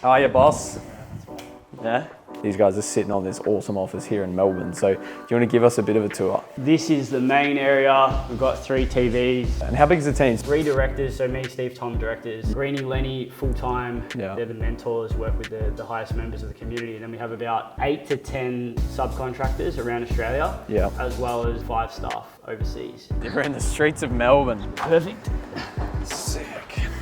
Oh, yeah, boss. Yeah? These guys are sitting on this awesome office here in Melbourne. So do you want to give us a bit of a tour? This is the main area. We've got 3 TVs. And how big is the team? 3 directors, so me, Steve, Tom, directors. Greenie, Lenny, full-time. Yeah. They're the mentors, work with the highest members of the community. And then we have about 8 to 10 subcontractors around Australia, Yeah. as well as 5 staff overseas. You're in the streets of Melbourne. Perfect. Sick.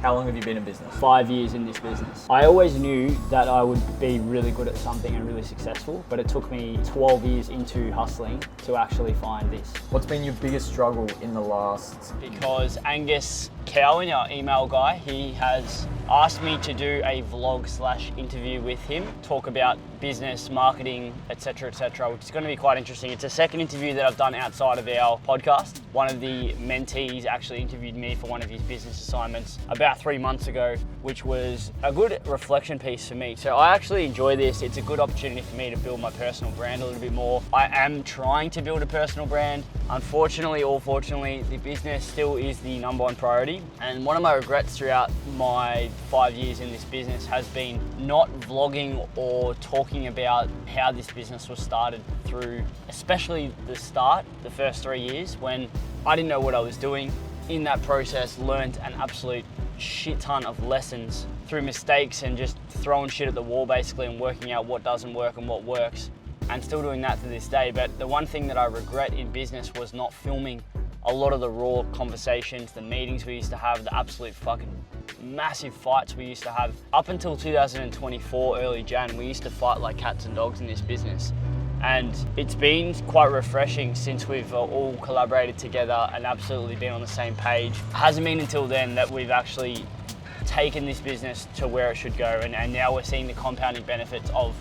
How long have you been in business? 5 years in this business. I always knew that I would be really good at something and really successful, but it took me 12 years into hustling to actually find this. What's been your biggest struggle in the last? Because Angus Cowan, our email guy, he has asked me to do a vlog/interview with him, talk about business, marketing, etc., which is going to be quite interesting. It's a second interview that I've done outside of our podcast. One of the mentees actually interviewed me for one of his business assignments about 3 months ago, which was a good reflection piece for me. So I actually enjoy this. It's a good opportunity for me to build my personal brand a little bit more. I am trying to build a personal brand. Unfortunately or fortunately, the business still is the number one priority. And one of my regrets throughout my 5 years in this business has been not vlogging or talking about how this business was started through, especially the start, the first 3 years when I didn't know what I was doing. In that process, learned an absolute shit ton of lessons through mistakes and just throwing shit at the wall basically and working out what doesn't work and what works, and still doing that to this day. But the one thing that I regret in business was not filming a lot of the raw conversations, the meetings we used to have, the absolute fucking massive fights we used to have. Up until 2024, early Jan, we used to fight like cats and dogs in this business. And it's been quite refreshing since we've all collaborated together and absolutely been on the same page. It hasn't been until then that we've actually taken this business to where it should go, and now we're seeing the compounding benefits of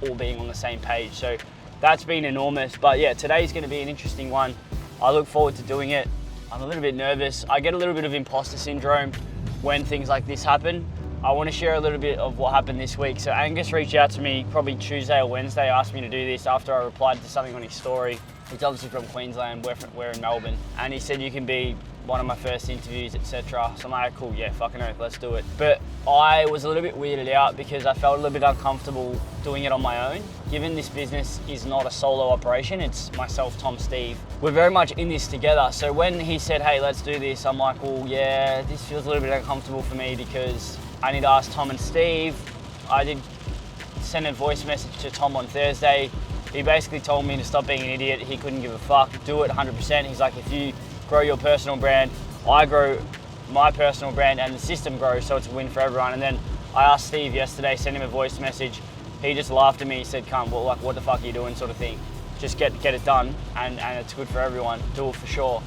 all being on the same page. So that's been enormous. But yeah, today's going to be an interesting one. I look forward to doing it. I'm a little bit nervous. I get a little bit of imposter syndrome when things like this happen. I want to share a little bit of what happened this week. So Angus reached out to me probably Tuesday or Wednesday, asked me to do this after I replied to something on his story. He's obviously from Queensland, we're in Melbourne. And he said, you can be one of my first interviews, etc. So I'm like, cool, yeah, fucking oath, let's do it. But I was a little bit weirded out because I felt a little bit uncomfortable doing it on my own. Given this business is not a solo operation, it's myself, Tom, Steve. We're very much in this together. So when he said, hey, let's do this, I'm like, well, yeah, this feels a little bit uncomfortable for me because I need to ask Tom and Steve. I did send a voice message to Tom on Thursday. He basically told me to stop being an idiot. He couldn't give a fuck. Do it 100%. He's like, if you grow your personal brand, I grow my personal brand and the system grows, so it's a win for everyone. And then I asked Steve yesterday, sent him a voice message. He just laughed at me. He said, "Come, well, like, what the fuck are you doing?" sort of thing. Just get it done, and it's good for everyone. Do it for sure.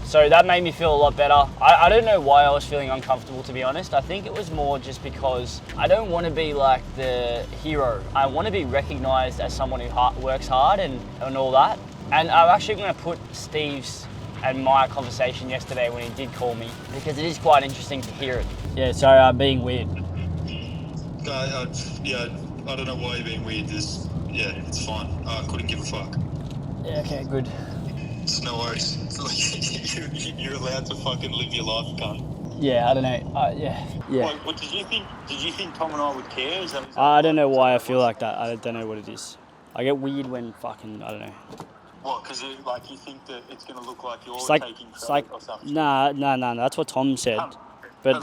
So that made me feel a lot better. I don't know why I was feeling uncomfortable, to be honest. I think it was more just because I don't want to be like the hero. I want to be recognised as someone who works hard and all that. And I'm actually going to put Steve's and my conversation yesterday when he did call me, because it is quite interesting to hear it. Yeah, so I'm being weird. Yeah, I don't know why you're being weird. It's fine. I couldn't give a fuck. Yeah, okay, good. It's no worries. You're allowed to fucking live your life, cunt. Yeah, I don't know. Yeah. What did you think? Did you think Tom and I would care? Is that I don't know why I feel like that. I don't know what it is. I get weird when fucking, I don't know. What? Because you think that it's going to look like you're taking credit or something? Nah. That's what Tom said. But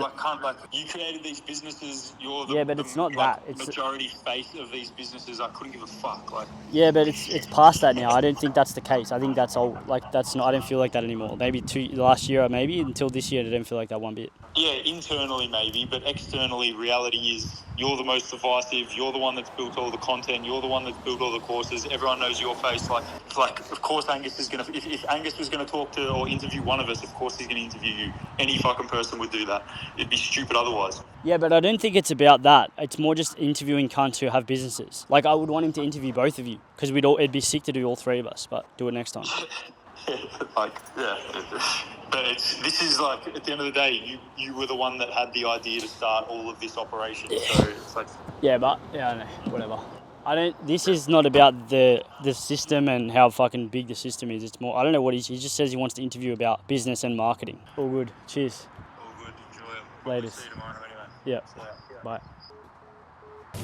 you created these businesses. You're yeah, but it's not that. It's majority face of these businesses. I couldn't give a fuck. Yeah, but it's past that now. I don't think that's the case. I think that's all. That's not. I don't feel like that anymore. Maybe last year, maybe until this year, I didn't feel like that one bit. Yeah, internally maybe, but externally, reality is you're the most divisive. You're the one that's built all the content. You're the one that's built all the courses. Everyone knows your face. Of course, Angus is gonna. If Angus was gonna talk to or interview one of us, of course he's gonna interview you. Any fucking person would do that. It'd be stupid otherwise. Yeah, but I don't think it's about that. It's more just interviewing cunts who have businesses. Like, I would want him to interview both of you because it'd be sick to do all 3 of us. But do it next time. But this is at the end of the day, you were the one that had the idea to start all of this operation. Yeah. So it's like. Yeah, but yeah, I don't know, whatever. This is not about the system and how fucking big the system is. It's more, I don't know what he just says he wants to interview about business and marketing. All good. Cheers. All good. Enjoy it. Later. See you tomorrow anyway. Yeah. Bye.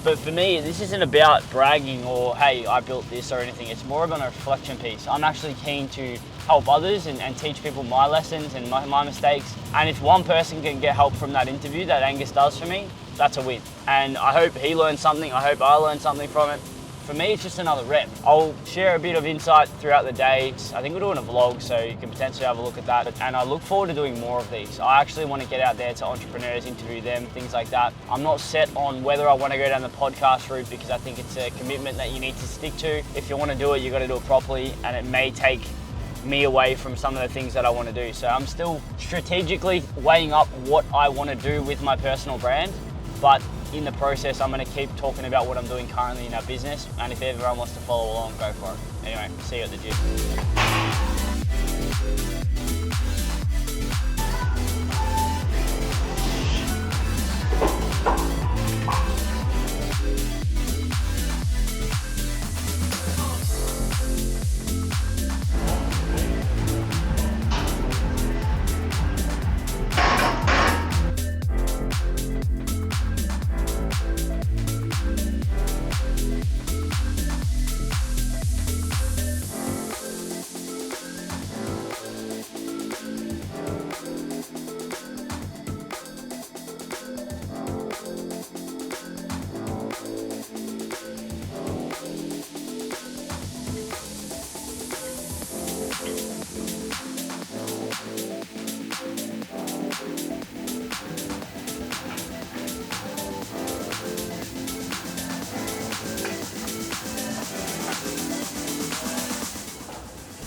But for me, this isn't about bragging or, hey, I built this or anything. It's more of a reflection piece. I'm actually keen to help others and teach people my lessons and my mistakes. And if one person can get help from that interview that Angus does for me, that's a win. And I hope he learns something. I hope I learn something from it. For me, it's just another rep. I'll share a bit of insight throughout the day. I think we're doing a vlog, so you can potentially have a look at that. And I look forward to doing more of these. I actually want to get out there to entrepreneurs, interview them, things like that. I'm not set on whether I want to go down the podcast route because I think it's a commitment that you need to stick to. If you want to do it, you got to do it properly, and it may take me away from some of the things that I want to do. So I'm still strategically weighing up what I want to do with my personal brand, but in the process, I'm going to keep talking about what I'm doing currently in our business, and if everyone wants to follow along, go for it. Anyway, see you at the gym.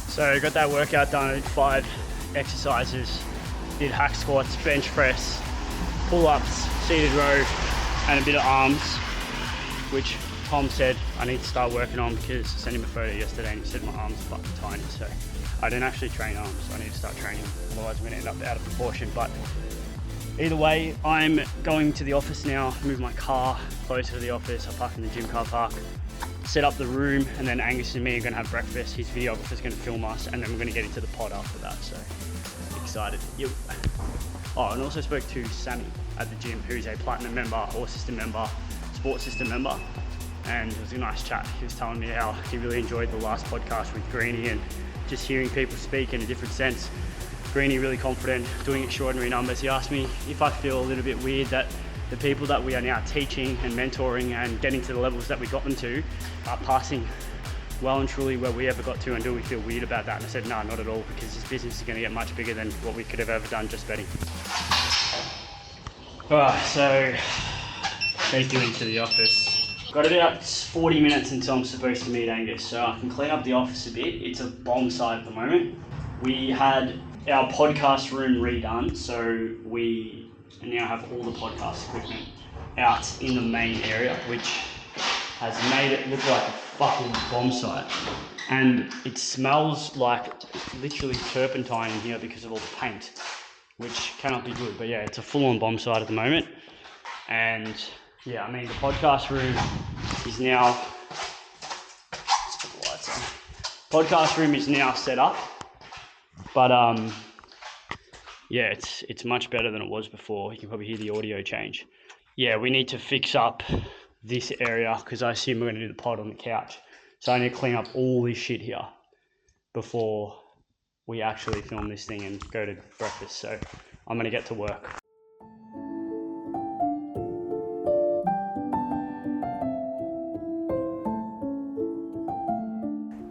So got that workout done. I did 5 exercises, did hack squats, bench press, pull-ups, seated row, and a bit of arms, which Tom said I need to start working on because I sent him a photo yesterday and he said my arms are fucking tiny. So I didn't actually train arms, so I need to start training, otherwise I'm gonna end up out of proportion. But either way, I'm going to the office now, move my car closer to the office. I park in the gym car park, set up the room, and then Angus and me are gonna have breakfast. His videographer's gonna film us, and then we're gonna get into the pod after that, so excited. Oh, and also spoke to Sammy at the gym, who's a platinum member, or system member, sports system member, and it was a nice chat. He was telling me how he really enjoyed the last podcast with Greenie and just hearing people speak in a different sense. Greenie really confident, doing extraordinary numbers. He asked me if I feel a little bit weird that the people that we are now teaching and mentoring and getting to the levels that we got them to are passing well and truly where we ever got to, and do we feel weird about that? And I said, no, not at all, because this business is going to get much bigger than what we could have ever done just betting. Alright, so take you into the office. Got about 40 minutes until I'm supposed to meet Angus, so I can clean up the office a bit. It's a bomb site at the moment. We had our podcast room redone, so we now have all the podcast equipment out in the main area, which has made it look like a fucking bomb site. And it smells like literally turpentine in here because of all the paint, which cannot be good. But yeah, it's a full-on bomb site at the moment. And yeah, I mean, the podcast room is now, let's put the lights on. Podcast room is now set up, but yeah, it's much better than it was before. You can probably hear the audio change. Yeah, we need to fix up this area because I assume we're going to do the pod on the couch. So I need to clean up all this shit here before we actually film this thing and go to breakfast. So I'm going to get to work.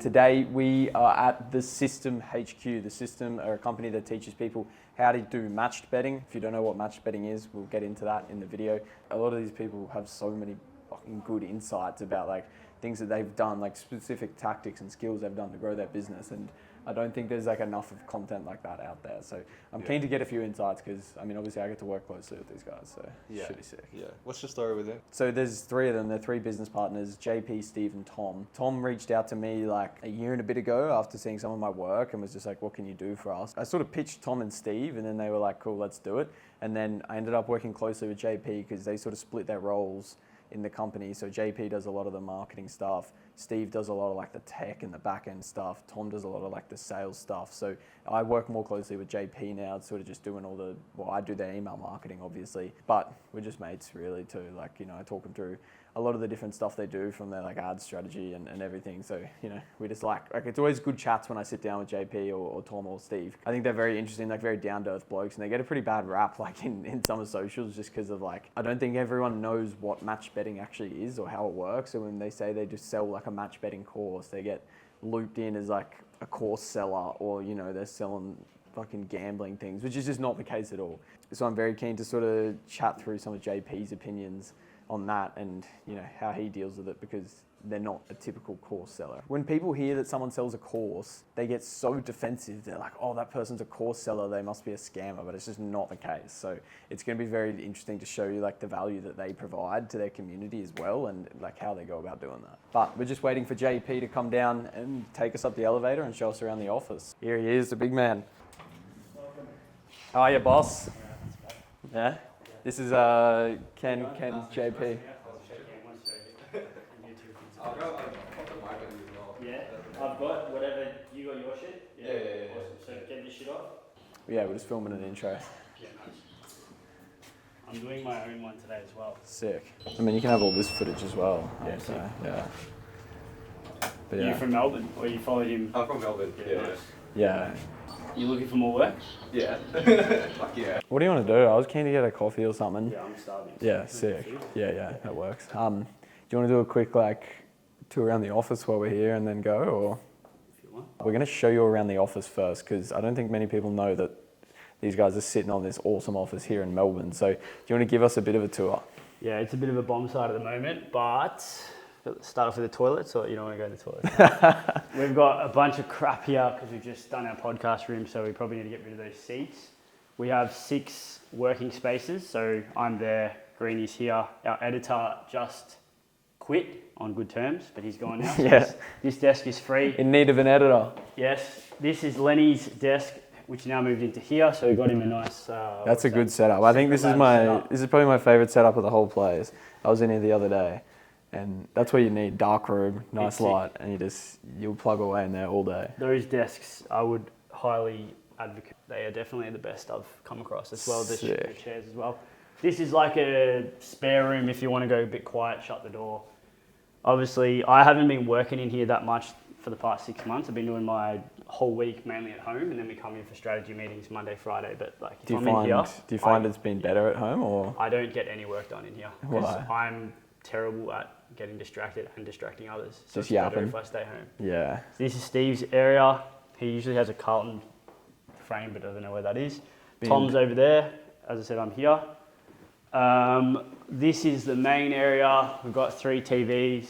Today we are at the System HQ. The System are a company that teaches people how to do matched betting. If you don't know what matched betting is, we'll get into that in the video. A lot of these people have so many fucking good insights about like things that they've done, like specific tactics and skills they've done to grow their business. And I don't think there's like enough of content like that out there. So I'm keen to get a few insights because I mean, obviously I get to work closely with these guys, so it should be sick. Yeah. What's your story with it? So there's 3 of them. They're 3 business partners, JP, Steve, and Tom. Tom reached out to me like a year and a bit ago after seeing some of my work and was just like, what can you do for us? I sort of pitched Tom and Steve and then they were like, cool, let's do it. And then I ended up working closely with JP because they sort of split their roles in the company. So JP does a lot of the marketing stuff. Steve does a lot of like the tech and the back end stuff. Tom does a lot of like the sales stuff. So I work more closely with JP now, sort of just doing all the, well, I do their email marketing obviously, but we're just mates really too. Like, you know, I talk them through a lot of the different stuff they do from their like ad strategy and everything. So, you know, we just like it's always good chats when I sit down with JP or Tom or Steve. I think they're very interesting, like very down to earth blokes, and they get a pretty bad rap like in some of socials just because of like, I don't think everyone knows what match betting actually is or how it works. So when they say they just sell like a match betting course, they get looped in as like a course seller, or, you know, they're selling fucking gambling things, which is just not the case at all. So I'm very keen to sort of chat through some of JP's opinions on that and, you know, how he deals with it, because they're not a typical course seller. When people hear that someone sells a course, they get so defensive. They're like, oh, that person's a course seller, they must be a scammer, but it's just not the case. So it's going to be very interesting to show you like the value that they provide to their community as well, and like how they go about doing that. But we're just waiting for JP to come down and take us up the elevator and show us around the office. Here he is, the big man. How are you, boss? Yeah? This is Ken's JP. Yeah, I've got whatever, you got your shit? Yeah. Awesome. So get this shit off? Yeah, we're just filming an intro. Yeah, nice. I'm doing my own one today as well. Sick. I mean, you can have all this footage as well. Yeah, so, yeah. But Are you from Melbourne, or you followed him? I'm from Melbourne, yeah. Nice. Yeah. You looking for more work? Yeah. Fuck yeah. What do you want to do? I was keen to get a coffee or something. Yeah, I'm starving. Yeah, sick. Yeah, that works. Do you want to do a quick like tour around the office while we're here and then go, or? If you want. We're going to show you around the office first, because I don't think many people know that these guys are sitting on this awesome office here in Melbourne. So do you want to give us a bit of a tour? Yeah, it's a bit of a bomb site at the moment, but start off with the toilets, or you don't want to go to the toilets? We've got a bunch of crap here because we've just done our podcast room, so we probably need to get rid of those seats. We have 6 working spaces, so I'm there, Greeny's here. Our editor just quit on good terms, but he's gone now. So Yeah. This desk is free. In need of an editor. Yes, this is Lenny's desk, which now moved into here, so we got him a nice... That's a good setup. I think this is probably my favorite setup of the whole place. I was in here the other day, and that's what you need: dark room, nice light, and you'll plug away in there all day. Those desks, I would highly advocate. They are definitely the best I've come across, as well as the Sick. chairs as well. This is like a spare room if you want to go a bit quiet, shut the door. Obviously, I haven't been working in here that much for the past 6 months. I've been doing my whole week mainly at home, and then we come in for strategy meetings Monday, Friday. But like, if I'm in here, Do you find it's been better at home, or? I don't get any work done in here because Why? I'm terrible at getting distracted and distracting others. So Just it's better yapping. if I stay home. Yeah. This is Steve's area. He usually has a Carlton frame, but doesn't know where that is. Tom's over there. As I said, I'm here. This is the main area. We've got 3 TVs.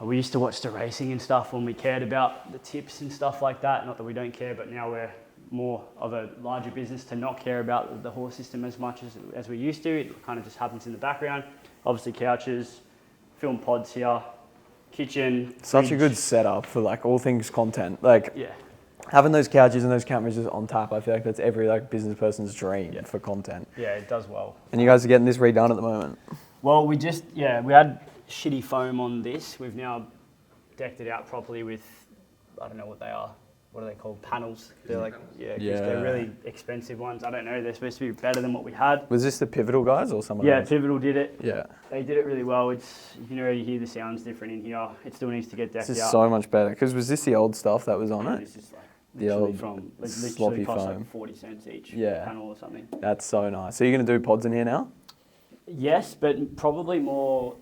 We used to watch the racing and stuff when we cared about the tips and stuff like that. Not that we don't care, but now we're more of a larger business to not care about the horse system as much as we used to. It kind of just happens in the background. Obviously couches, film pods here, kitchen. Such a fridge. good setup for like all things content. Like Yeah. having those couches and those cameras just on tap, I feel like that's every like business person's dream for content. Yeah, it does well. And you guys are getting this redone at the moment. Well, we had shitty foam on this. We've now decked it out properly with, I don't know what they are. What are they called? Panels. They're like, 'cause they're really expensive ones. I don't know. They're supposed to be better than what we had. Was this the Pivotal guys or someone Yeah, else? Pivotal did it. Yeah. They did it really well. You can already hear the sounds different in here. It still needs to get decked This is out. so much better. Because was this the old stuff that was on it? This is like The literally old from sloppy literally cost foam. like 40 cents each Yeah. panel or something. That's so nice. So you're going to do pods in here now? Yes, but probably more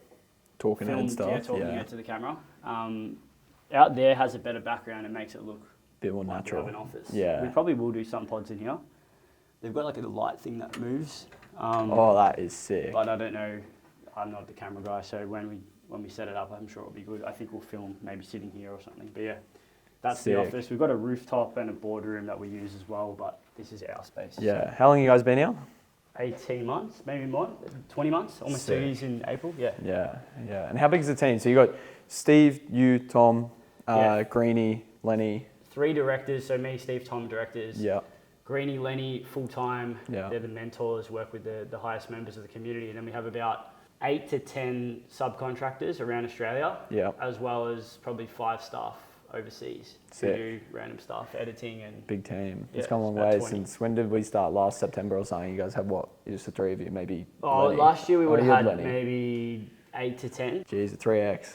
Talking filmed, and stuff? talking it to the camera. Out there has a better background and makes it look Bit more like natural. we have an office. Yeah. We probably will do some pods in here. They've got like a light thing that moves. Oh, that is sick. But I don't know. I'm not the camera guy, so when we set it up, I'm sure it'll be good. I think we'll film maybe sitting here or something. But yeah, that's Sick. the office. We've got a rooftop and a boardroom that we use as well, but this is our space. Yeah. How long you guys been here? 18 months, maybe more, 20 months, almost Sick. 2 years in April. Yeah. Yeah. And how big is the team? So you got Steve, you, Tom, Greeny, Lenny. 3 directors, so me, Steve, Tom, directors. Yeah. Greeny, Lenny, full-time. Yeah. They're the mentors, work with the highest members of the community. And then we have about 8 to 10 subcontractors around Australia, Yeah. as well as probably 5 staff overseas who Sick. do random stuff, editing and... Big team. Yeah, It's come a long it's about way 20. since, when did we start? Last September or something? You guys had what? Just the 3 of you, maybe? Oh, Lenny? last year we would you have had Lenny. maybe 8 to 10. Geez, a 3x.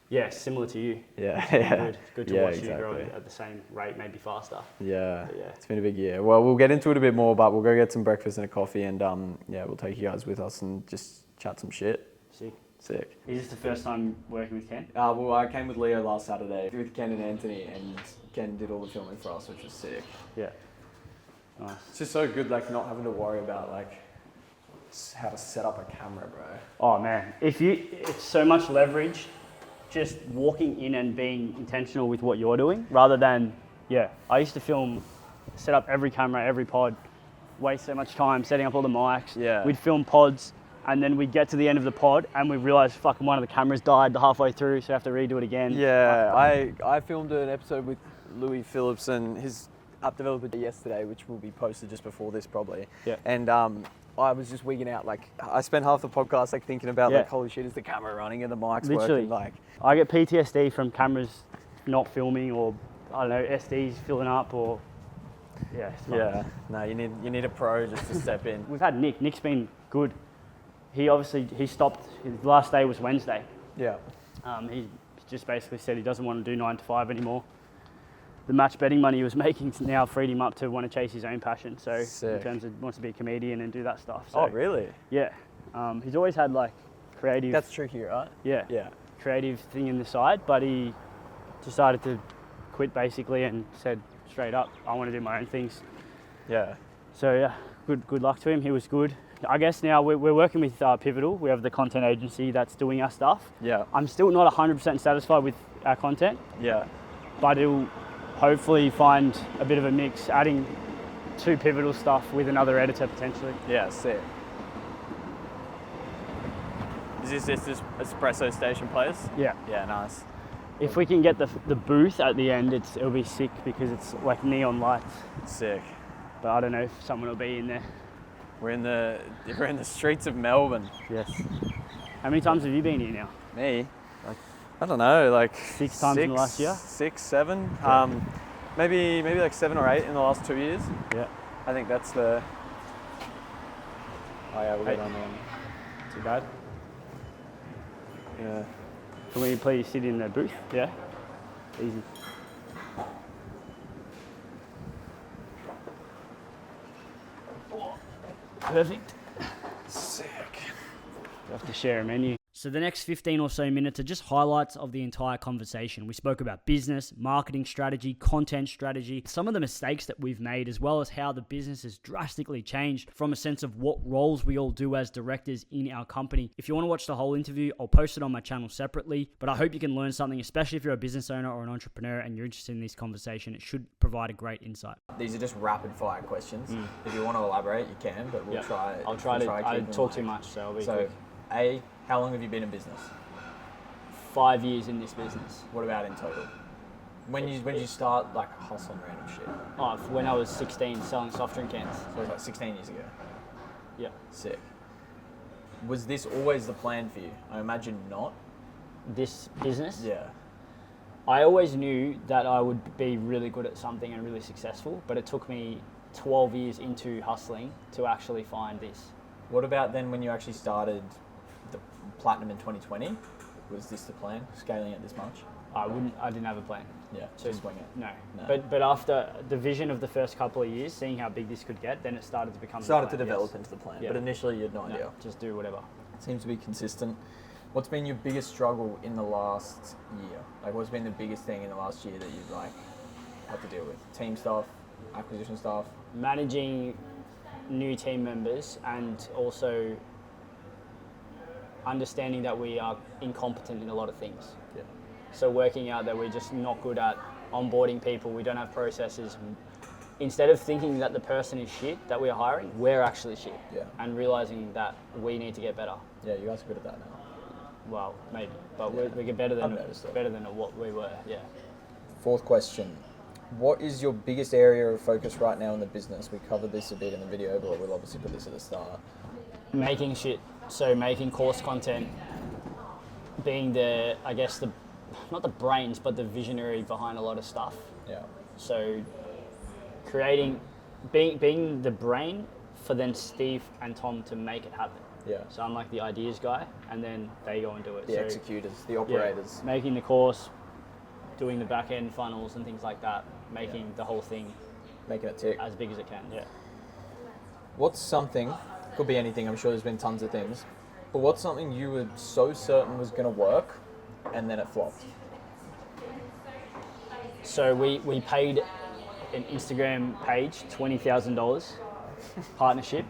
Yeah, similar to you. Yeah. Good to Yeah, watch you grow exactly. at the same rate, maybe faster. Yeah. Yeah. It's been a big year. Well, we'll get into it a bit more, but we'll go get some breakfast and a coffee, and we'll take you guys with us and just chat some shit. Sick. Is this the first time working with Ken? Well, I came with Leo last Saturday with Ken and Anthony, and Ken did all the filming for us, which was sick. Yeah. Nice. It's just so good, like not having to worry about like how to set up a camera, bro. Oh man, it's so much leverage just walking in and being intentional with what you're doing rather than, I used to set up every camera, every pod, waste so much time setting up all the mics. Yeah. We'd film pods and then we'd get to the end of the pod and we realized fucking one of the cameras died halfway through, so we have to redo it again. Yeah, I filmed an episode with Louis Phillips and his app developer yesterday, which will be posted just before this probably. Yeah. And I was just wigging out. Like I spent half the podcast like thinking about like, holy shit, is the camera running and the mic's working? Like I get PTSD from cameras not filming, or I don't know, SDs filling up, or it's fun. yeah. No, you need a pro just to step in. We've had Nick. Nick's been good. He stopped. His last day was Wednesday. Yeah. He just basically said he doesn't want to do 9 to 5 anymore. The match betting money he was making now freed him up to want to chase his own passion. So Sick. in terms of wants to be a comedian and do that stuff. So, Oh, really? Yeah. He's always had like creative. That's tricky, right? Yeah. Yeah. Creative thing in the side, but he decided to quit basically and said straight up, I want to do my own things. Yeah. So yeah, good luck to him. He was good. I guess now we're working with Pivotal. We have the content agency that's doing our stuff. Yeah. I'm still not 100% satisfied with our content, Yeah. but it'll hopefully find a bit of a mix, adding 2 Pivotal stuff with another editor potentially. Yeah, sick. Is this espresso station place? Yeah. Yeah, nice. If we can get the booth at the end, it'll be sick because it's like neon lights. Sick. But I don't know if someone will be in there. We're in the streets of Melbourne. Yes. How many times have you been here now? Me? I don't know, like 6 times in the last year? 6, 7. Maybe like 7 or 8 in the last 2 years. Yeah. I think that's the. Oh yeah, we'll Hey. get on there. Too bad. Yeah. Can we please sit in the booth? Yeah. Easy. Perfect. Sick. We have to share a menu. So the next 15 or so minutes are just highlights of the entire conversation. We spoke about business, marketing strategy, content strategy, some of the mistakes that we've made, as well as how the business has drastically changed from a sense of what roles we all do as directors in our company. If you want to watch the whole interview, I'll post it on my channel separately, but I hope you can learn something, especially if you're a business owner or an entrepreneur and you're interested in this conversation. It should provide a great insight. These are just rapid fire questions. If you want to elaborate, you can, but we'll try. I'll try to. I keep them talk light. too much, so I'll be So, quick. A, how long have you been in business? 5 years in this business. What about in total? When you start like hustling random shit? Oh, when I was 16, selling soft drink cans. So it was like 16 years ago. Yeah. Sick. Was this always the plan for you? I imagine not. This business? Yeah. I always knew that I would be really good at something and really successful, but it took me 12 years into hustling to actually find this. What about then when you actually started the Platinum in 2020? Was this the plan, scaling it this much? I didn't have a plan. Yeah, So just swing it. No. No. But after the vision of the first couple of years, seeing how big this could get, then it started to become Started the to plan, develop yes. into the plan, Yeah. but initially you had no idea. No, just do whatever. Seems to be consistent. What's been your biggest struggle in the last year? Like, what's been the biggest thing in the last year that you've like had to deal with? Team stuff, acquisition stuff. Managing new team members and also understanding that we are incompetent in a lot of things. Yeah. So working out that we're just not good at onboarding people, we don't have processes. Instead of thinking that the person is shit that we're hiring, we're actually shit. Yeah. And realizing that we need to get better. Yeah, you guys are good at that now. Well, maybe, but Yeah. we get better I've than noticed that. what we were. Yeah. Fourth question. What is your biggest area of focus right now in the business? We covered this a bit in the video, but we'll obviously put this at the start. Making shit. So making course content, being the, I guess the, not the brains, but the visionary behind a lot of stuff. Yeah. So creating, being the brain for then Steve and Tom to make it happen. Yeah. So I'm like the ideas guy, and then they go and do it. The So, executors, the yeah, operators. making the course, doing the back end funnels and things like that, making the whole thing Making it tick. as big as it can. Yeah. What's something, could be anything, I'm sure there's been tons of things, but what's something you were so certain was going to work and then it flopped? So we paid an Instagram page $20,000 partnership,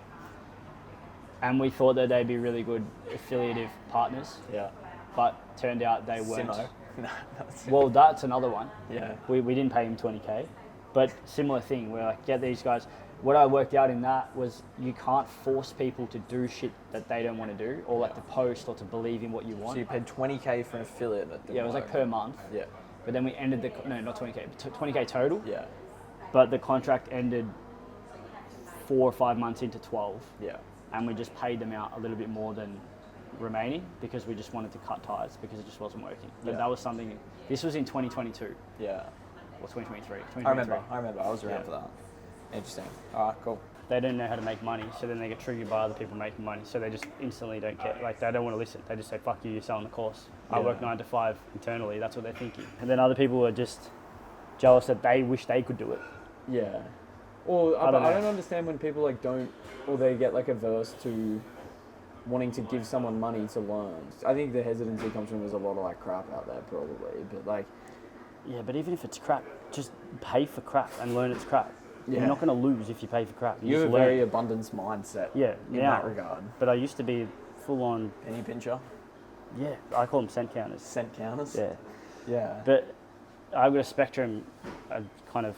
and we thought that they'd be really good affiliative partners, Yeah. but turned out they weren't. Simo. No, that's Well, that's another one. Yeah. We didn't pay him 20K, but similar thing. We're like, get these guys. What I worked out in that was you can't force people to do shit that they don't want to do, or like to post or to believe in what you want. So you paid 20K for an affiliate at the Yeah, it was like per month. Yeah. But then we ended no, not 20K, but 20K total. Yeah. But the contract ended 4 or 5 months into 12. Yeah. And we just paid them out a little bit more than remaining because we just wanted to cut ties because it just wasn't working. But Yeah. that was something, this was in 2022 Yeah. or 2023. I remember. I was around Yeah. for that. Interesting. All right, cool. They don't know how to make money, so then they get triggered by other people making money, so they just instantly don't care. Like, they don't want to listen. They just say, fuck you, you're selling the course. I Yeah. work 9 to 5 internally, that's what they're thinking. And then other people are just jealous that they wish they could do it. Yeah. Or I don't know. I don't understand when people like don't, or they get like averse to wanting to give someone money to learn. I think the hesitancy comes from there's a lot of like crap out there probably, but like, Yeah, but even if it's crap, just pay for crap and learn it's crap. Yeah. You're not going to lose if you pay for crap. you have just a learn. very abundance mindset. Yeah, in now. that regard. But I used to be full on, Penny pincher, yeah, I call them cent counters. cent counters. Yeah. Yeah. But I've got a spectrum, a kind of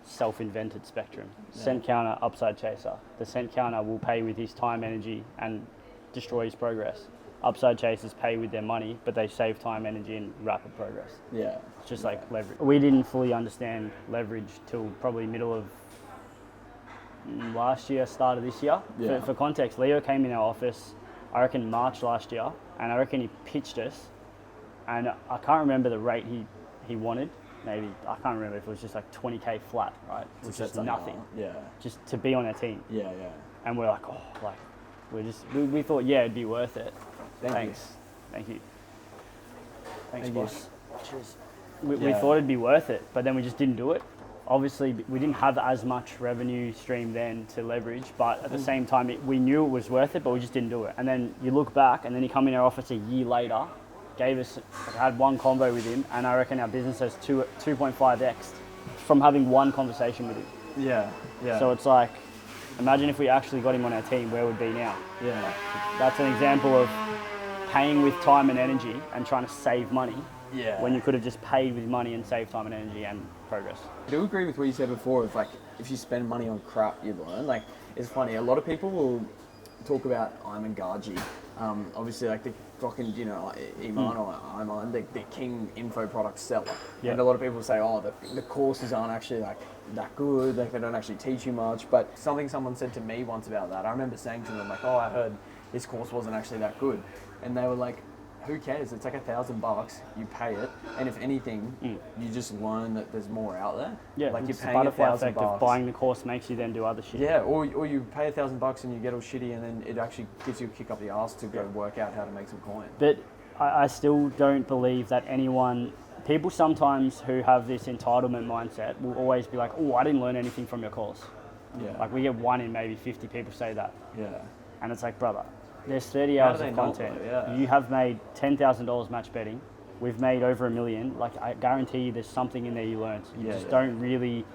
self-invented spectrum. Cent counter, upside chaser. The cent counter will pay with his time, energy, and destroy his progress. Upside chasers pay with their money, but they save time, energy, and rapid progress. Yeah. It's just like leverage. We didn't fully understand leverage till probably middle of last year, start of this year. Yeah. For context, Leo came in our office, I reckon March last year, and I reckon he pitched us, and I can't remember the rate he wanted. Maybe, I can't remember if it was just like 20K flat, right? Which set is something nothing. up. Yeah. Just to be on our team. Yeah. Yeah. And we're like, oh, like, we thought, yeah, it'd be worth it. Thanks. Thank you. Thanks, Thank you. boss. Cheers. We Yeah. thought it'd be worth it, but then we just didn't do it. Obviously, we didn't have as much revenue stream then to leverage, but at the same time, we knew it was worth it, but we just didn't do it. And then you look back, and then you come in our office a year later, gave us, I had one convo with him, and I reckon our business has 2.5x from having one conversation with him. Yeah. Yeah. So it's like, imagine if we actually got him on our team, where would we be now? yeah. That's an example of paying with time and energy and trying to save money Yeah. when you could have just paid with money and saved time and energy and progress. I do agree with what you said before. If you spend money on crap, you learn. Like, it's funny. A lot of people will talk about Iman Gargi. Obviously, like the fucking, Iman or Iman, the king info product seller. Yeah. And a lot of people say, oh, the courses aren't actually like that good. Like, they don't actually teach you much. But someone said to me once about that. I remember saying to them, like, oh, I heard this course wasn't actually that good. And they were like, who cares? It's like $1,000. You pay it, and if anything, you just learn that there's more out there. Yeah, like you're it's the paying butterfly $1,000. effect of buying the course makes you then do other shit. Yeah, or you pay $1,000 and you get all shitty, and then it actually gives you a kick up the arse to go work out how to make some coin. But I still don't believe that people sometimes who have this entitlement mindset will always be like, oh, I didn't learn anything from your course. Yeah. Like we get 1 in maybe 50 people say that. Yeah. And it's like, brother, there's 30 How hours do they of not content. though? Yeah. You have made $10,000 match betting. We've made over $1 million. Like, I guarantee you there's something in there you learned. You just don't really,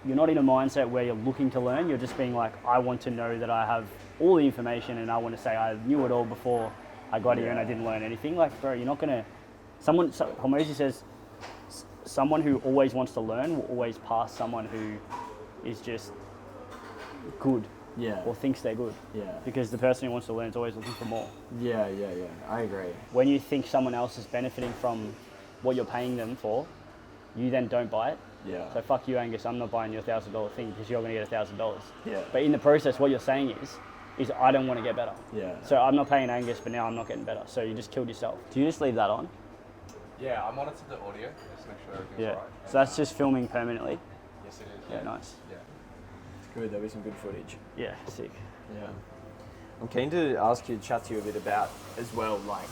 you're not in a mindset where you're looking to learn. You're just being like, I want to know that I have all the information and I want to say I knew it all before I got here and I didn't learn anything. Like, bro, you're not going to, Hormozy says, someone who always wants to learn will always pass someone who is just good. Yeah. Or thinks they're good. Yeah. Because the person who wants to learn is always looking for more. Yeah. I agree. When you think someone else is benefiting from what you're paying them for, you then don't buy it. Yeah. So fuck you, Angus, I'm not buying you $1,000 thing because you're going to get $1,000. Yeah. But in the process, what you're saying is I don't want to get better. Yeah. So I'm not paying Angus, but now I'm not getting better. So you just killed yourself. Do you just leave that on? Yeah, I monitored the audio just to make sure everything's Yeah. right. So that's just filming permanently? Yes, it is. Yeah, nice. Yeah. It's good. There'll be some good footage. Yeah, sick. Yeah. I'm keen to ask you, chat to you a bit about as well, like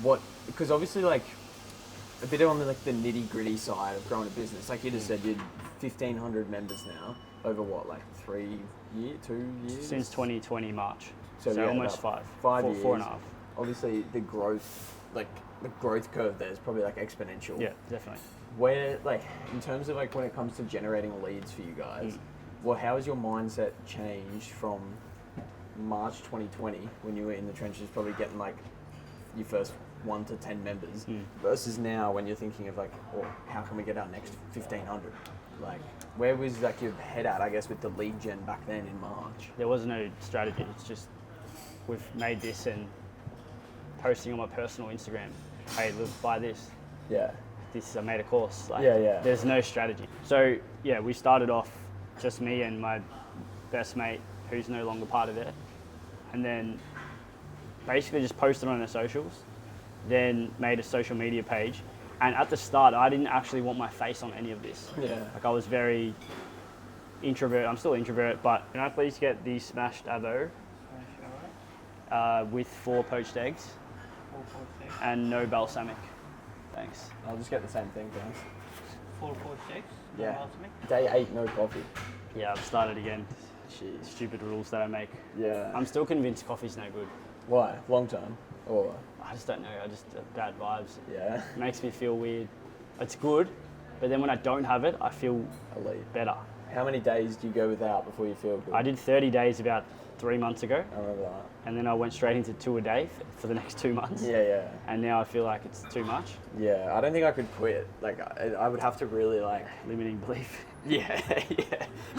what, because obviously like a bit on the, like the nitty gritty side of growing a business. Like you just said, you're 1,500 members now over what, like 2 years? Since 2020 March. So yeah, almost about 5 years. 4.5. Obviously the growth, like the growth curve there is probably like exponential. Yeah, definitely. Where, like, in terms of like when it comes to generating leads for you guys, well, how has your mindset changed from March 2020 when you were in the trenches, probably getting like your first 1 to 10 members, versus now when you're thinking of like, oh, how can we get our next 1,500? Like, where was like your head at, I guess, with the lead gen back then in March? There was no strategy. It's just we've made this and posting on my personal Instagram. Hey, look, buy this. Yeah. I made a course. Like, Yeah. There's no strategy. So yeah, we started off just me and my best mate, who's no longer part of it, and then basically just posted on our socials, then made a social media page. And at the start, I didn't actually want my face on any of this. Yeah. Like I was very introvert. I'm still introvert, but can I please get the smashed avo with 4 poached eggs and no balsamic? Thanks. I'll just get the same thing, thanks. 4 poached eggs. Yeah. Day 8, no coffee. Yeah, I've started again. Jeez. Stupid rules that I make. Yeah. I'm still convinced coffee's no good. Why? Long term? Or? I just don't know. I just bad vibes. Yeah. It makes me feel weird. It's good, but then when I don't have it, I feel Elite. better. How many days do you go without before you feel good? I did 30 days about 3 months ago, I remember that. and then I went straight into 2 a day for the next 2 months. Yeah. And now I feel like it's too much. Yeah, I don't think I could quit. Like, I would have to really like... Limiting belief. Yeah.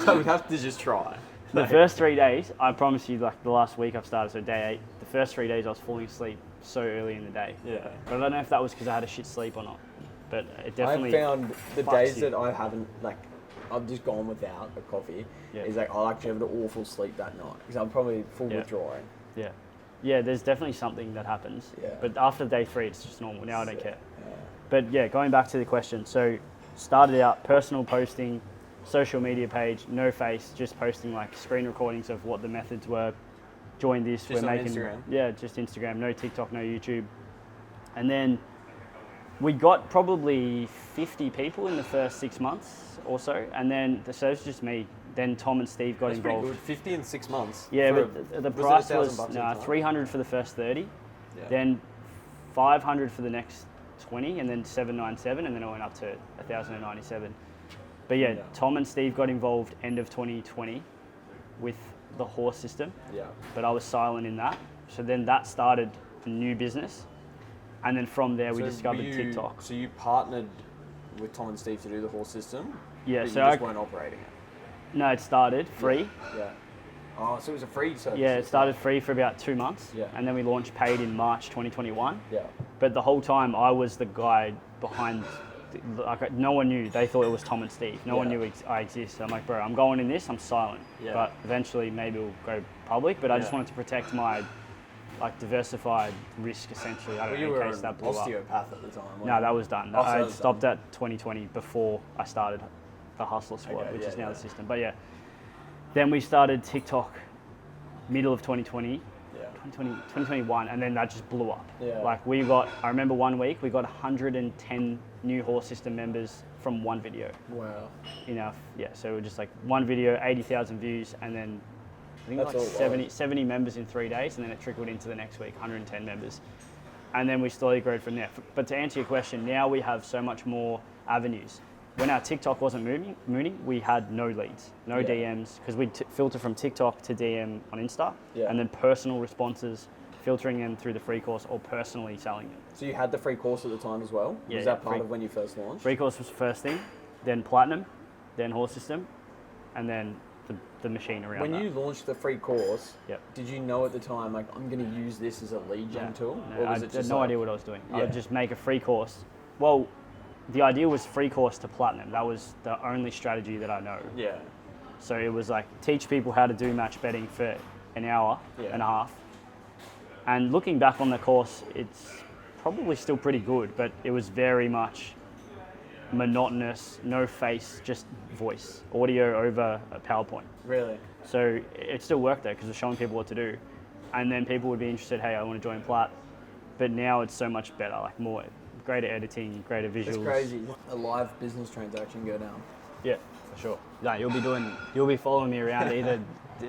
I would have to just try. The first 3 days, I promise you, like the last week I've started, so day 8, the first 3 days I was falling asleep so early in the day. Yeah. But I don't know if that was because I had a shit sleep or not. But it definitely... I found the fucks days you. that I haven't, like, I've just gone without a coffee, is like, I'll actually have an awful sleep that night. Because I'm probably full withdrawing. Yeah. Yeah, there's definitely something that happens. Yeah. But after day 3, it's just normal. Now I don't care. Yeah. But yeah, going back to the question. So started out personal posting, social media page, no face, just posting like screen recordings of what the methods were. Join this, Just we're on making Instagram? Yeah, just Instagram, no TikTok, no YouTube. And then we got probably 50 people in the first 6 months or so, and then so it's just me. Then Tom and Steve got That's involved. pretty good. 50 in 6 months. Yeah, For- but the was price it $1,000 was at the time? 300 for the first 30, Yeah. then 500 for the next 20, and then 797, and then it went up to 1,097. But yeah, Tom and Steve got involved end of 2020 with the horse system, Yeah. but I was silent in that. So then that started a new business, and then from there we So discovered were you- TikTok. So you partnered with Tom and Steve to do the whole system? Yeah, but so you just I- weren't operating it? No, it started free. Yeah. Oh, so it was a free service? Yeah, it started free for about 2 months, Yeah. and then we launched paid in March 2021. Yeah. But the whole time I was the guy behind, like no one knew. They thought it was Tom and Steve. No one Yeah. knew I exist. I'm like, bro, I'm going in this, I'm silent. Yeah. But eventually maybe we'll go public, but I just Yeah. wanted to protect my like diversified risk essentially. I Well, don't you know, were in case an that blew up. osteopath at the time. weren't No, you? that was done. Oh, so I that was stopped done. at 2020 before I started the Hustler Squad, Okay, which yeah, is now yeah. the system. But yeah, then we started TikTok middle of 2020. Yeah. 2021, and then that just blew up. Yeah. Like I remember one week we got 110 new horse system members from one video. Wow. So it was just like one video, 80,000 views, and then I think That's like all 70 members in 3 days, and then it trickled into the next week, 110 members. And then we slowly grew from there. But to answer your question, now we have so much more avenues. When our TikTok wasn't moving, we had no leads, no Yeah. DMs, because we'd filter from TikTok to DM on Insta, Yeah. and then personal responses, filtering them through the free course or personally selling them. So you had the free course at the time as well? Yeah, Was that yeah, part free- of when you first launched? Free course was the first thing, then Platinum, then Horse System, and then the machine around When that. you launched the free course, Yep. did you know at the time, like, I'm going to use this as a lead gen tool? No, or was I it had just no like- idea what I was doing. I Yeah. would just make a free course. Well, the idea was free course to Platinum. That was the only strategy that I know. Yeah. So it was like teach people how to do match betting for an hour Yeah. and a half. And looking back on the course, it's probably still pretty good, but it was very much monotonous, no face, just voice, audio over a PowerPoint. Really? So it still worked though because we're showing people what to do. and then people would be interested, hey, I want to join Plat. But now it's so much better, like more, greater editing, greater visuals. It's crazy. A live business transaction go down. Yeah, for sure. No, you'll be following me around either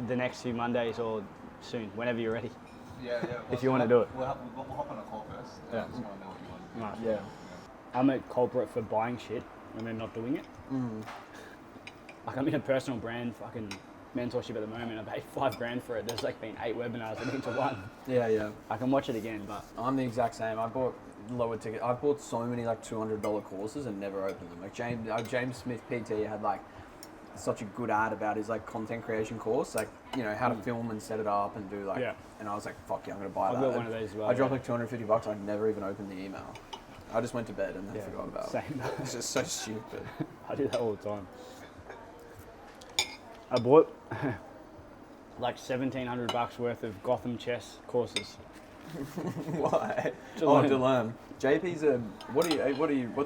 the next few Mondays or soon, whenever you're ready. Yeah. If you want to do it. We'll hop on a call first. Yeah. I just want to know what you want. Nice. Yeah. I'm a culprit for buying shit and then not doing it. Like I'm in a personal brand fucking mentorship at the moment. I paid $5,000 for it. There's like been 8 webinars I need to run. Yeah. I can watch it again, but I'm the exact same. I bought lower ticket. I've bought so many like $200 courses and never opened them. Like James Smith PT had like such a good ad about his like content creation course, like how to film and set it up and do like. Yeah. And I was like, fuck yeah, I'm gonna buy that. I've got one of those as well. I dropped like $250. I never even opened the email. I just went to bed and then forgot about it. Same. It's just so stupid. I do that all the time. I bought like $1,700 worth of Gotham chess courses. Why? To Oh, learn. to learn. JP's a what's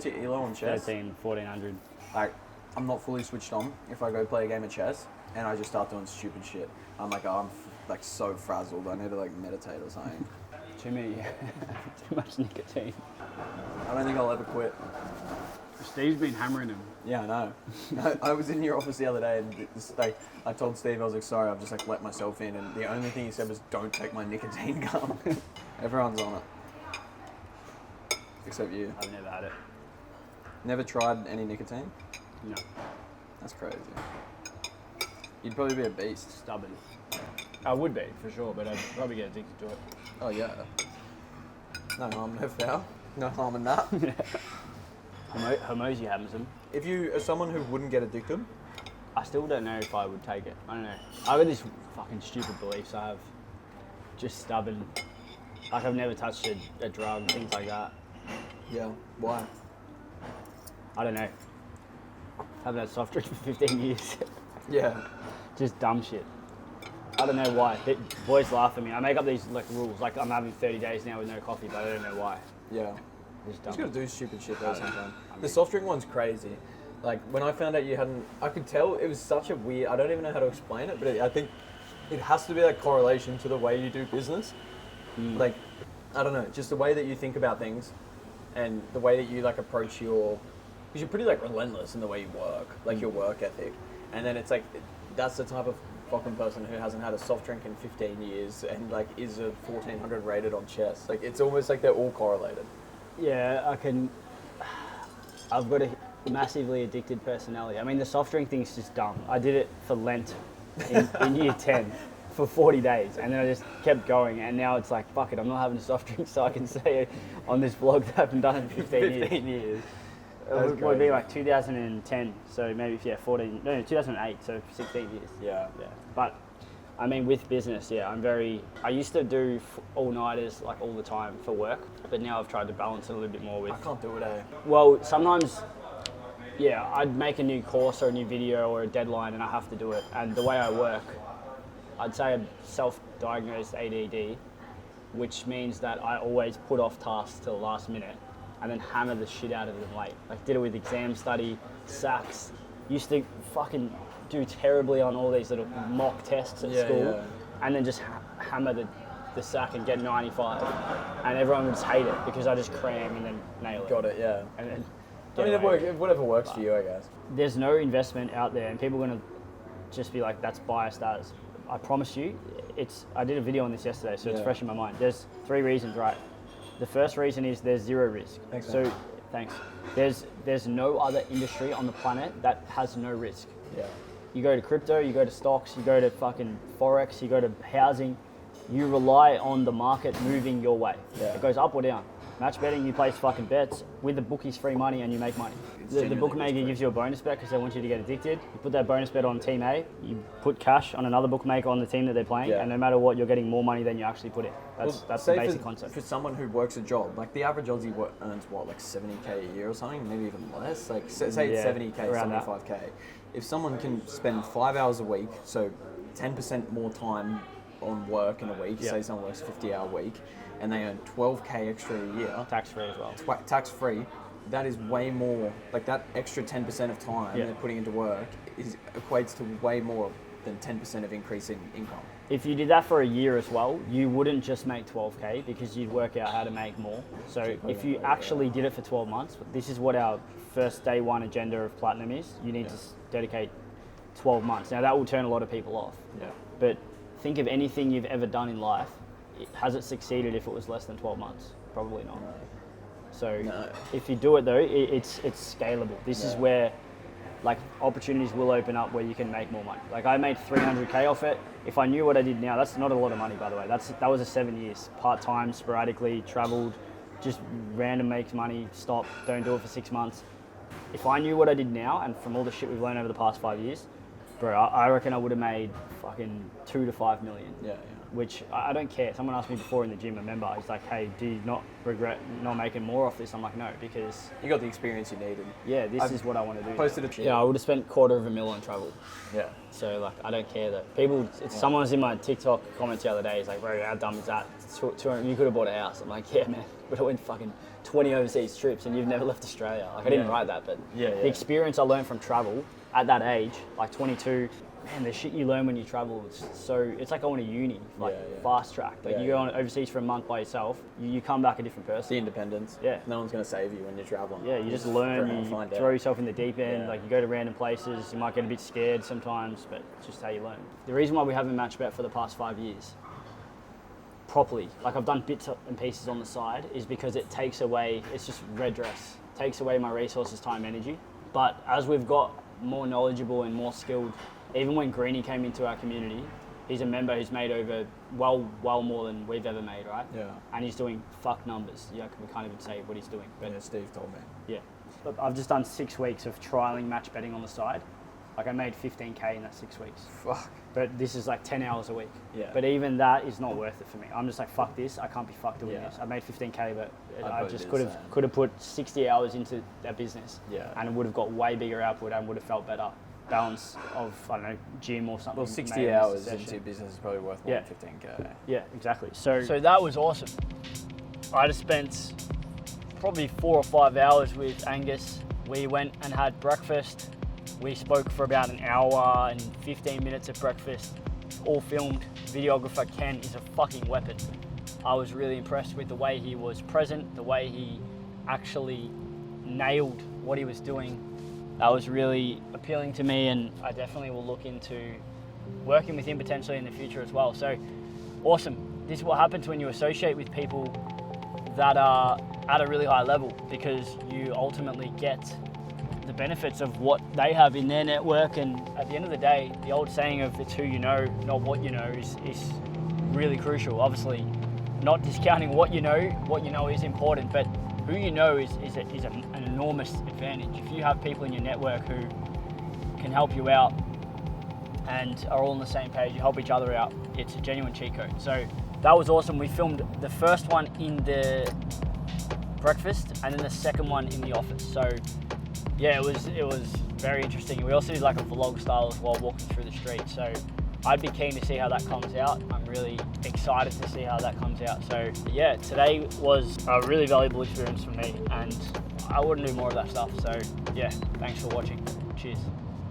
your ELO on chess? 1,400. Like, I'm not fully switched on if I go play a game of chess and I just start doing stupid shit. I'm like, I'm like so frazzled. I need to like meditate or something. Too much nicotine. I don't think I'll ever quit. Steve's been hammering them. Yeah, I know. I was in your office the other day and I told Steve, I was like, sorry, I've just like let myself in, and the only thing he said was, don't take my nicotine gum. Everyone's on it. Except you. I've never had it. Never tried any nicotine? No. That's crazy. You'd probably be a beast. Stubborn. I would be, for sure, but I'd probably get addicted to it. Oh yeah. No harm, no foul. No harm in that. Hermosi happens them. If you are someone who wouldn't get addicted, I still don't know if I would take it. I don't know. I've got these fucking stupid beliefs I have. Just stubborn. Like I've never touched a drug, things like that. yeah, why? I don't know. Haven't had soft drink for 15 years. Yeah. Just dumb shit. I don't know why. Boys laugh at me. I make up these like rules. Like I'm having 30 days now with no coffee, but I don't know why. Yeah. Just You dumb. just gotta do stupid shit though I don't know. sometimes. I mean- The soft drink one's crazy. Like when I found out you hadn't, I could tell it was such a weird, I don't even know how to explain it, but I think it has to be like correlation to the way you do business. Like, I don't know, just the way that you think about things and the way that you like approach because you're pretty like relentless in the way you work, like your work ethic. And then it's like, that's the type of fucking person who hasn't had a soft drink in 15 years and like is a 1400 rated on chess. Like it's almost like they're all correlated. Yeah, I've got a massively addicted personality. I mean, the soft drink thing's just dumb. I did it for Lent in year 10 for 40 days, and then I just kept going, and now it's like, fuck it, I'm not having a soft drink, so I can say on this vlog that I haven't done it in 15 years. It would be like 2010, so maybe, 2008, so 16 years. Yeah. But, I mean, with business, I used to do all-nighters like all the time for work, but now I've tried to balance it a little bit more with... I can't do it, eh? Well, sometimes, I'd make a new course or a new video or a deadline and I have to do it. And the way I work, I'd say I'm self-diagnosed ADD, which means that I always put off tasks till the last minute and then hammer the shit out of them late. Like did it with exam study, SACs, used to fucking do terribly on all these little mock tests at school and then just hammer the SAC and get 95. And everyone would just hate it because I just cram and then nail it. Got it, yeah. And then I mean, whatever works for you, I guess. there's no investment out there, and people are going to just be like, that's biased as. I promise you, I did a video on this yesterday, so it's fresh in my mind. There's 3 reasons, right? The first reason is there's 0 risk. Thanks, so, man. thanks. There's no other industry on the planet that has no risk. Yeah. You go to crypto, you go to stocks, you go to fucking Forex, you go to housing, you rely on the market moving your way. Yeah. It goes up or down. Match betting, you place fucking bets. With the bookies, free money, and you make money. The bookmaker gives you a bonus bet because they want you to get addicted. You put that bonus bet on team A, you put cash on another bookmaker on the team that they're playing, and no matter what, you're getting more money than you actually put in. That's the basic concept. For someone who works a job, like the average Aussie earns what, like 70k a year or something, maybe even less. Like say it's 70k, around 75k. If someone can spend 5 hours a week, so 10% more time on work in a week, say someone works a 50-hour week, and they earn 12k extra a year, Tax-free as well. tax-free, that is way more, like that extra 10% of time they're putting into work equates to way more than 10% of increase in income. If you did that for a year as well, you wouldn't just make 12K because you'd work out how to make more. So if you actually did it for 12 months, this is what our first day one agenda of Platinum is. You need to dedicate 12 months. Now that will turn a lot of people off. Yeah. But think of anything you've ever done in life. Has it succeeded if it was less than 12 months? Probably not. So if you do it though, it's scalable. This is where like opportunities will open up where you can make more money. Like I made 300K off it. If I knew what I did now, that's not a lot of money by the way. That was a 7 years, part-time, sporadically, traveled, just random makes money, stop, don't do it for 6 months. If I knew what I did now and from all the shit we've learned over the past 5 years, bro, I reckon I would have made fucking 2 to 5 million. Yeah. Which I don't care. Someone asked me before in the gym, a member, he's like, hey, do you not regret not making more off this? I'm like, no, because You got the experience you needed. yeah, this is what I want to do. Posted a Yeah, I would have spent $250,000 on travel. Yeah. So like, I don't care though. People, someone was in my TikTok comments the other day. He's like, bro, how dumb is that? 200, you could have bought a house. I'm like, yeah, man, but I went fucking 20 overseas trips and you've never left Australia. Like I didn't write that, but the experience I learned from travel at that age, like 22, man, the shit you learn when you travel is it's like going to uni, like fast track. Like you go on overseas for a month by yourself, you come back a different person. The independence. Yeah. No one's going to save you when you're traveling. Yeah, you just learn, you throw yourself in the deep end, like you go to random places, you might get a bit scared sometimes, but it's just how you learn. The reason why we haven't match bet for the past 5 years, properly, like I've done bits and pieces on the side, is because it takes away, it's just red dress, takes away my resources, time, energy. But as we've got more knowledgeable and more skilled, even when Greenie came into our community, he's a member who's made over well more than we've ever made, right? Yeah. And he's doing fuck numbers. Yeah, we can't even say what he's doing. But Yeah, Steve told me. yeah. But I've just done 6 weeks of trialing match betting on the side. Like I made 15K in that 6 weeks. Fuck. But this is like 10 hours a week. Yeah. But even that is not worth it for me. I'm just like, fuck this. I can't be fucked doing Yeah. this. I made 15K, but I bet just it could is, have put 60 hours into that business. Yeah. And it would have got way bigger output and would have felt better. Balance of, I don't know, gym or something. Well, 60 maybe hours session. into business is probably worth more Yeah. than 15K. Yeah, exactly. So that was awesome. I just spent probably 4 or 5 hours with Angus. We went and had breakfast. We spoke for about an hour and 15 minutes at breakfast. All filmed. Videographer Ken is a fucking weapon. I was really impressed with the way he was present, the way he actually nailed what he was doing. That was really appealing to me, and I definitely will look into working with him potentially in the future as well. So awesome. This is what happens when you associate with people that are at a really high level, because you ultimately get the benefits of what they have in their network. And at the end of the day, the old saying of it's who you know, not what you know, is really crucial. Obviously, not discounting what you know is important, but who you know is an enormous advantage. If you have people in your network who can help you out and are all on the same page, you help each other out, it's a genuine cheat code. So that was awesome. We filmed the first one in the breakfast and then the second one in the office. So yeah, it was very interesting. We also did like a vlog style as well, walking through the street. So I'd be keen to see how that comes out. I'm really excited to see how that comes out. So yeah, today was a really valuable experience for me, and I wouldn't do more of that stuff. So yeah, thanks for watching. Cheers.